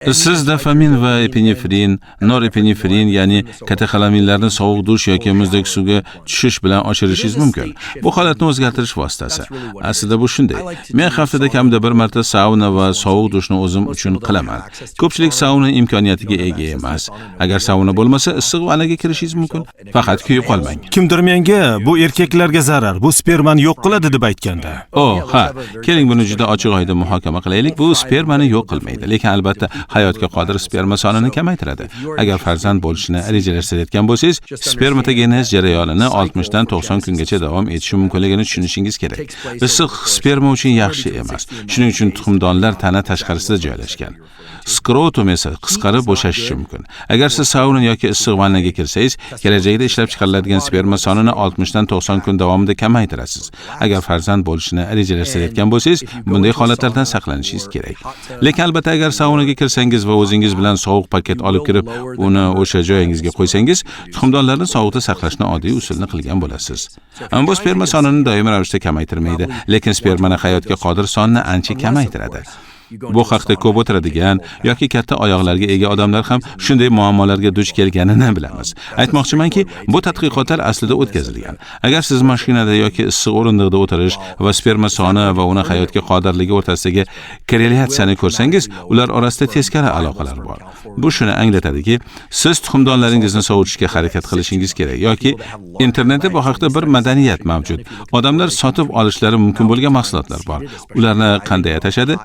Siz dopamin va epinefrin, norepinefrin, ya'ni katexolaminlarni sovuq dush yoki muzdek suvga tushish bilan oshirishingiz mumkin. Bu holatni o'zgartirish vositasi. Aslida bu shunday. Men haftada kamida bir marta sauna va sovuq dushni o'zim uchun qilaman. Ko'pchilik sauna imkoniyatiga ega emas. Agar sauna bo'lmasa, issiq vannaga kirishingiz mumkin. Faqat kuyib qolmang. Kimdir menga bu erkaklarga zarar, bu spermani yo'q qiladi deb aytganda. Ha, keling buni juda ochiq-oydin muhokama qilaylik. Bu spermani yo'q qilmaydi, lekin albatta hayotga qodir sperma sonini kamaytiradi. Agar farzand bo'lishni rejalashtirayotgan bo'lsangiz, spermatogenez jarayonini 60 dan 90 kungacha davom etishi mumkinligini tushunishingiz kerak. Issiq sperma uchun yaxshi emas. Shuning uchun tuxumdonlar tana tashqarisida joylashgan. Skrotum esa qisqarib bo'shashishi mumkin. Agar siz sauna yoki issiq vannaga kirsangiz, kelajakda ishlab chiqariladigan sperma sonini 60 dan 90 kun davomida kamaytirasiz. Agar farzand bo'lishni rejalashtirayotgan bo'lsangiz, bunday holatlardan saqlanishingiz kerak. Lekin albatta agar saunaga kirsangiz va o'zingiz bilan sovuq paket olib kirib, uni o'sha joyingizga qo'ysangiz, tuxumdonlarni sovuqda saqlashni oddiy usulni qilgan bo'lasiz. Ammo bu sperma sonini doimiy ravishda kamaytirmaydi, lekin spermani hayotga qodir sonni ancha kamaytiradi. Bu haqda ko'p o'tiradigan yoki katta oyoqlarga ega odamlar ham shunday muammolarga duch kelganini bilamiz. Aytmoqchimanki, bu tadqiqotlar aslida o'tkazilgan. Agar siz mashinada yoki issiq o'rindiqda o'tirish va sperma soni va uni hayotga qodirligi o'rtasidagi korrelyatsiyani ko'rsangiz, ular orasida teskari aloqalar bor. Bu shuni anglatadiki, siz tuxumdonlaringizni sovutishga harakat qilishingiz kerak yoki internetda bu haqda bir madaniyat mavjud. Odamlar sotib olishlari mumkin bo'lgan mahsulotlar bor. Ularni qanday atashadi?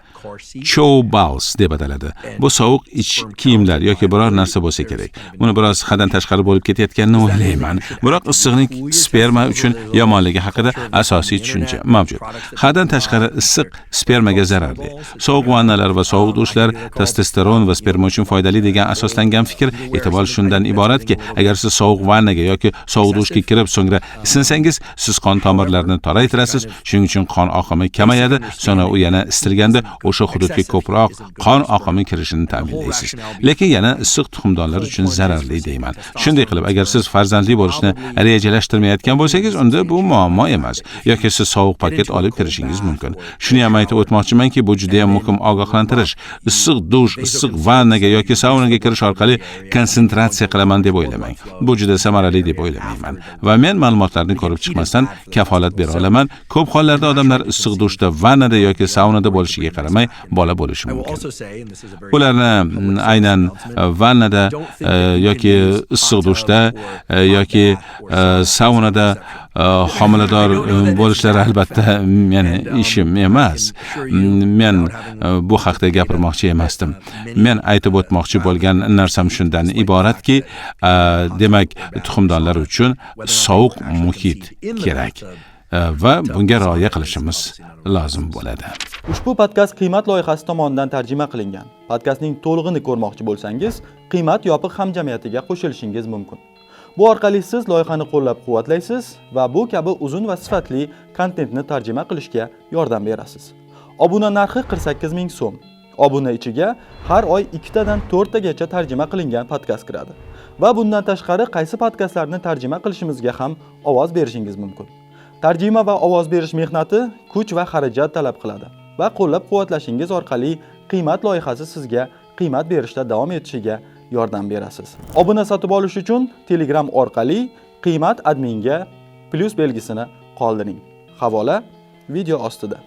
Chow balls deb ataladi. Bu sovuq ich kiyimlar yoki biror narsa bo'lsa kerak. Buni biroz haddan tashqari bo'lib ketayotganini o'ylayman. Biroq issiqning sperma uchun yomonligi haqida asosiy tushuncha mavjud. Haddan tashqari issiq spermaga zararli. Sovuq vannalar va sovuq dushlar testosteron va sperma uchun foydali degan asoslangan fikr e'tibor shundan iboratki, agar siz sovuq vannaga yoki sovuq dushga kirib so'ngra isinsangiz, siz qon tomirlarini toraytirasiz, shuning uchun qon oqimi kamayadi, so'ngra u yana istilganda o'sha hududga ko'proq qon oqimi kirishini ta'minlaysiz. Lekin yana issiq tuxumdonlar uchun zararli deyman. Shunday qilib, agar siz farzandli bo'lishni rejalashtirmayotgan bo'lsangiz, unda bu muammo emas. Yoki siz sovuq paket olib kirishingiz mumkin. Shuni ham aytib o'tmoqchimanki, bu juda ham muhim ogohlantirish. Issiq dush, issiq vannaga yoki saunaga kirish orqali konsentratsiya qilaman deb o'ylamang. Bu juda samarali deb o'ylamayman. Va men ma'lumotlarni ko'rib chiqmasdan kafolat bera olaman. Ko'p hollarda odamlar issiq dushda, vannada yoki saunada bo'lishiga qaramay bola bo'lishi mumkin. Ularni aynan vannada yoki issiq dushda yoki saunada homilador bo'lishlari albatta meni ishim emas. Men bu haqda gapirmoqchi emasdim. Men aytib o'tmoqchi bo'lgan narsam shundan iboratki, demak, tuxumdonlar uchun sovuq muhit kerak va bunga rioya qilishimiz lozim bo'ladi. Ushbu podkast Qiymat loyihasi tomonidan tarjima qilingan. Podkastning to'lig'ini ko'rmoqchi bo'lsangiz, Qiymat yopiq hamjamiyatiga qo'shilishingiz mumkin. Bu orqali siz loyihani qo'llab-quvvatlaysiz va bu kabi uzun va sifatli kontentni tarjima qilishga yordam berasiz. Obuna narxi 48 ming so'm. Obuna ichiga har oy 2 tadan 4 tagacha tarjima qilingan podkast kiradi. Va bundan tashqari qaysi podkastlarni tarjima qilishimizga ham ovoz berishingiz mumkin. Tarjima va ovoz berish mehnati kuch va xarajat talab qiladi va qo'llab-quvvatlashingiz orqali Qiymat loyihasi sizga qiymat berishda davom etishiga yordam berasiz. Obuna sotib olish uchun Telegram orqali Qiymat adminga plus belgisini qoldiring. Havola video ostida.